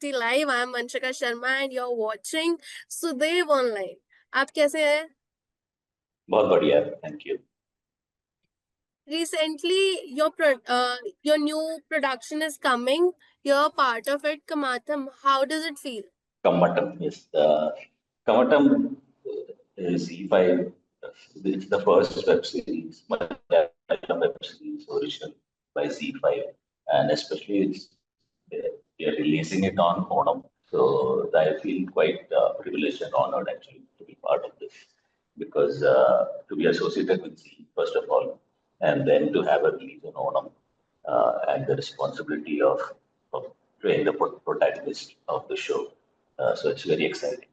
City Live. I am Manshika Sharma and you're watching Sudev Online. आप कैसे हैं? बहुत बढ़िया, thank you. Recently, your new production is coming. You're part of it, Kamatham. How does it feel? Kamatam, yes. Kamatam is E5. It's the first web series, Malayalam web series original by Z5, and especially we are releasing it on Onam. So I feel quite privileged and honored actually to be part of this because to be associated with Z first of all, and then to have a release on Onam and the responsibility of playing the protagonist of the show. So it's very exciting.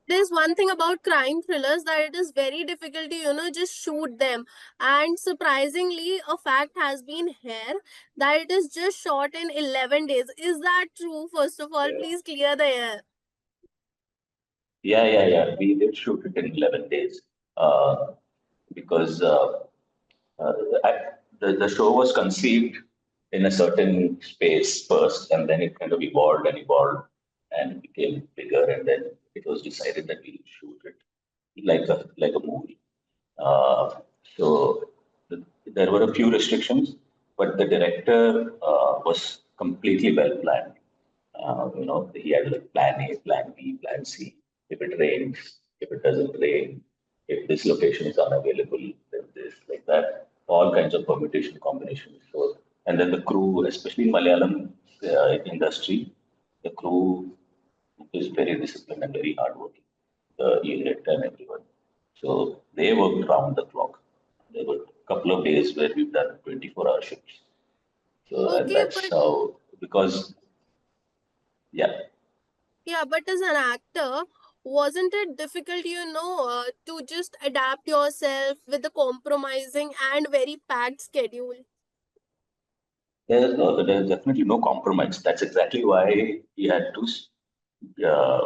There's one thing about crime thrillers that it is very difficult to, just shoot them. And surprisingly, a fact has been here that it is just shot in 11 days. Is that true? First of all, please clear the air. Yeah. We did shoot it in 11 days because the show was conceived in a certain space first, and then it kind of evolved and became bigger, and then it was decided that we shoot it like a movie. So there were a few restrictions, but the director was completely well planned. He had like plan A, plan B, plan C. If it rains, if it doesn't rain, if this location is unavailable, then this, like that, all kinds of permutation combinations. So, and then the crew, especially in Malayalam industry, the crew is very disciplined and very hardworking, the unit and everyone. So they worked round the clock. There were a couple of days where we've done 24-hour shifts. So and that's how, because, yeah. Yeah, but as an actor, wasn't it difficult, to just adapt yourself with the compromising and very packed schedule? There's definitely no compromise. That's exactly why we had to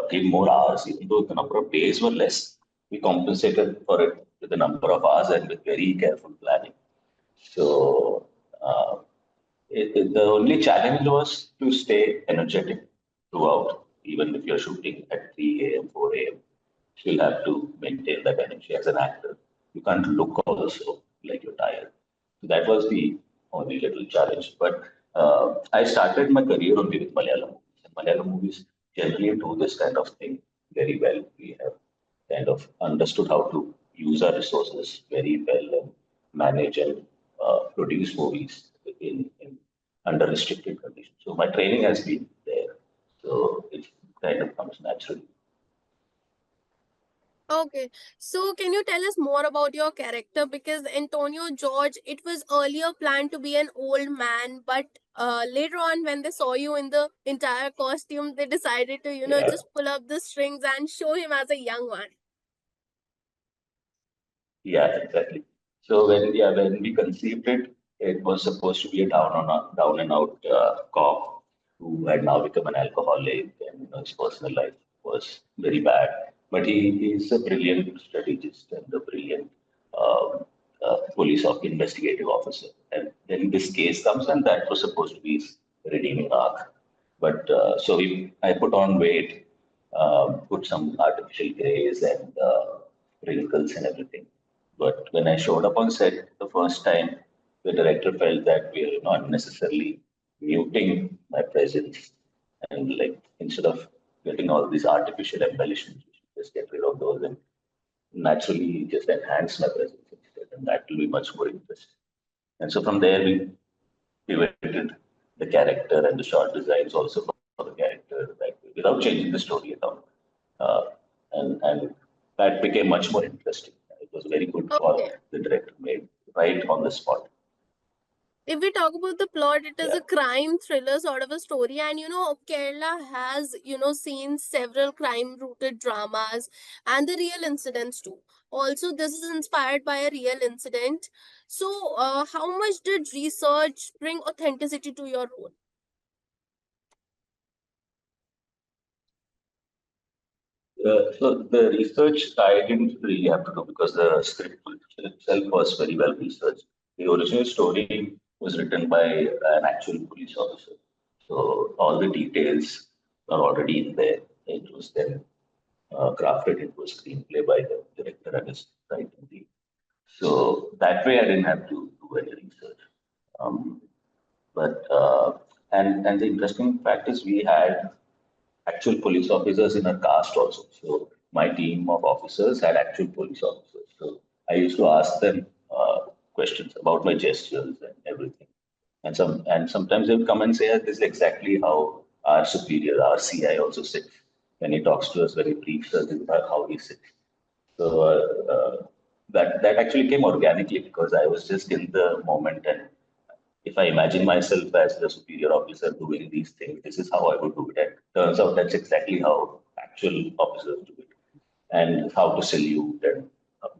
give more hours, even though the number of days were less. We compensated for it with the number of hours and with very careful planning. So the only challenge was to stay energetic throughout, even if you're shooting at 3 a.m., 4 a.m. You'll have to maintain that energy as an actor. You can't look also like you're tired. So that was the only little challenge. But I started my career only with Malayalam movies. And Malayalam movies generally do this kind of thing very well. We have kind of understood how to use our resources very well and manage and produce movies in under restricted conditions. So my training has been there. So it kind of comes naturally. Okay, so can you tell us more about your character? Because Antonio George, it was earlier planned to be an old man, but later on, when they saw you in the entire costume, they decided to, just pull up the strings and show him as a young one. Yeah, exactly. So when we conceived it, it was supposed to be a down and out cop who had now become an alcoholic, and his personal life was very bad. But he is a brilliant strategist and a brilliant police investigative officer. And then this case comes, and that was supposed to be his redeeming arc. But I put on weight, put some artificial grays and wrinkles and everything. But when I showed up on set the first time, the director felt that we are not necessarily muting my presence, and like instead of getting all these artificial embellishments, we should just get rid of those and naturally just enhance my presence instead, and that will be much more interesting. And so from there we pivoted the character and the short designs also for the character, like, without changing the story at all. And that became much more interesting. It was a very good call the director made right on the spot. If we talk about the plot, it is a crime thriller sort of a story. And, Kerala has, seen several crime rooted dramas and the real incidents too. Also, this is inspired by a real incident. So, how much did research bring authenticity to your role? So the research I didn't really have to do because the script itself was very well researched. The original story was written by an actual police officer. So all the details are already in there. It was then crafted into a screenplay by the director and his writing team. So that way, I didn't have to do any research. Um, but the interesting fact is we had actual police officers in our cast also. So my team of officers had actual police officers. So I used to ask them questions about my gestures and everything. And sometimes they would come and say, "This is exactly how our superior, our CI also sits. When he talks to us, when he briefs us, this is how he sits." So that actually came organically because I was just in the moment, and if I imagine myself as the superior officer doing these things, this is how I would do it. And turns out that's exactly how actual officers do it, and how to salute and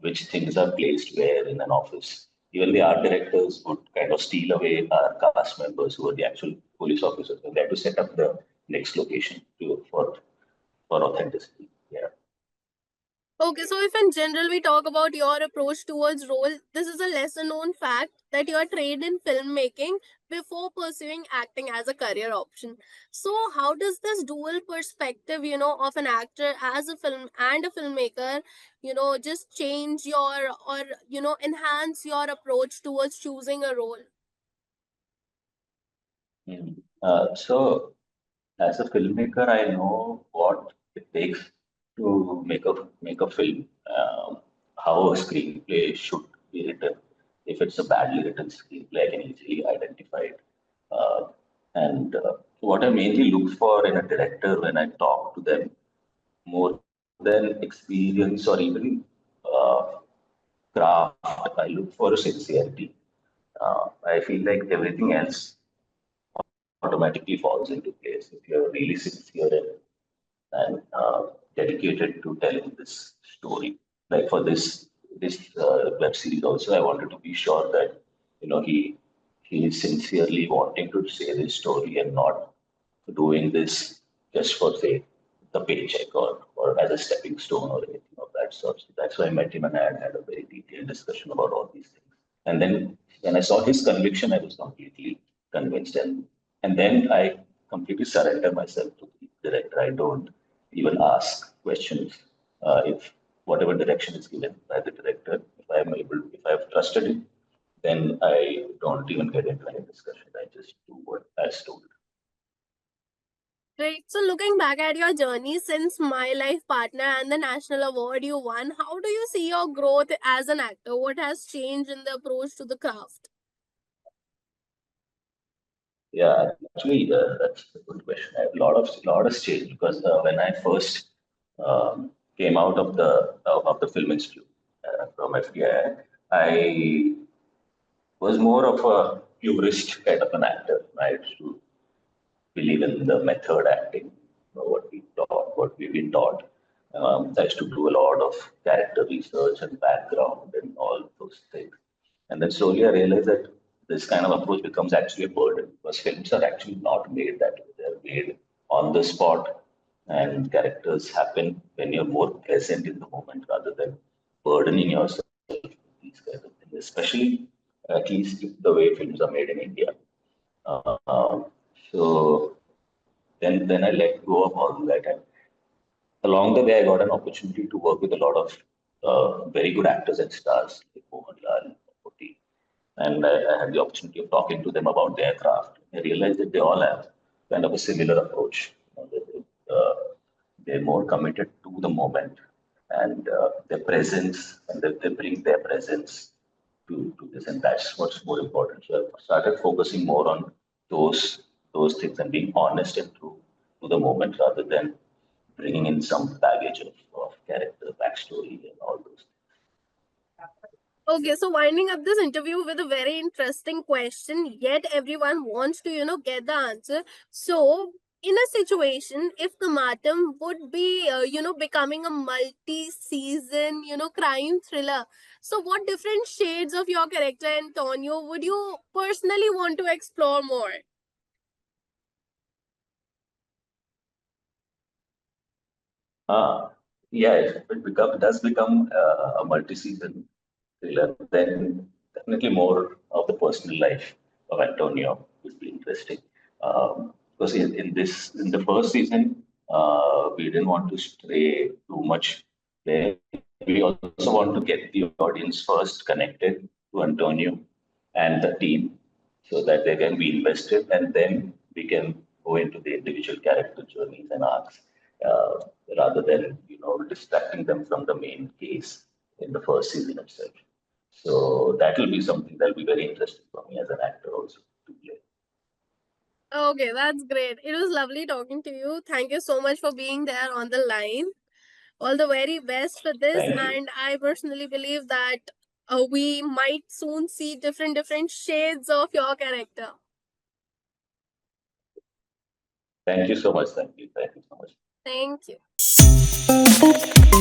which things are placed where in an office. Even the art directors would kind of steal away our cast members who are the actual police officers, and they had to set up the next location for authenticity. Yeah. Okay, so if in general we talk about your approach towards role, this is a lesser known fact that you are trained in filmmaking before pursuing acting as a career option. So how does this dual perspective, of an actor as a film and a filmmaker, just change your or enhance your approach towards choosing a role? So as a filmmaker, I know what it takes to make a film, how a screenplay should be written. If it's a badly written screenplay, I can easily identify it. Uh, and what I mainly look for in a director when I talk to them, more than experience or even uh, craft, I look for a sincerity. I feel like everything else automatically falls into place if you're really sincere and dedicated to telling this story. Like for this web series, also I wanted to be sure that he is sincerely wanting to say this story and not doing this just for say the paycheck or as a stepping stone or anything of that sort. So that's why I met him and I had a very detailed discussion about all these things. And then when I saw his conviction, I was completely convinced. And then I completely surrender myself to the director. I don't even ask questions. If whatever direction is given by the director, if I have trusted him, then I don't even get into any discussion. I just do what I told. Right. So looking back at your journey since My Life Partner and the national award you won, how do you see your growth as an actor? What has changed in the approach to the craft? Yeah, actually, that's a good question. I have a lot has changed because when I first came out of the film institute from FTI, I was more of a purist kind of an actor. I used to believe in the method acting, what we've been taught. I used to do a lot of character research and background and all those things. And then slowly I realized that this kind of approach becomes actually a burden because films are actually not made that way. They're made on the spot and characters happen when you're more present in the moment rather than burdening yourself with these kinds of things, especially at least the way films are made in India. Uh, so then I let go of all that. And along the way, I got an opportunity to work with a lot of very good actors and stars like Mohanlal, Poti, and I had the opportunity of talking to them about their craft. I realized that they all have kind of a similar approach. They're more committed to the moment and their presence, and they bring their presence to this, and that's what's more important. So I started focusing more on those things and being honest and true to the moment rather than bringing in some baggage of character, backstory, and all those. Okay, so winding up this interview with a very interesting question, yet everyone wants to, get the answer. So, in a situation, if the Matam would be, becoming a multi-season, crime thriller, so what different shades of your character, Antonio, would you personally want to explore more? Uh, yeah, if does become a multi-season thriller, then definitely more of the personal life of Antonio would be interesting. because in the first season, we didn't want to stray too much there. We also want to get the audience first connected to Antonio and the team so that they can be invested, and then we can go into the individual character journeys and arcs uh, rather than distracting them from the main case in the first season itself. So that will be something that will be very interesting for me as an actor also to play. Okay, that's great. It was lovely talking to you. Thank you so much for being there on the line. All the very best for this, Thank you. and I personally believe that we might soon see different shades of your character. Thank you so much. Thank you. Thank you so much. Thank you.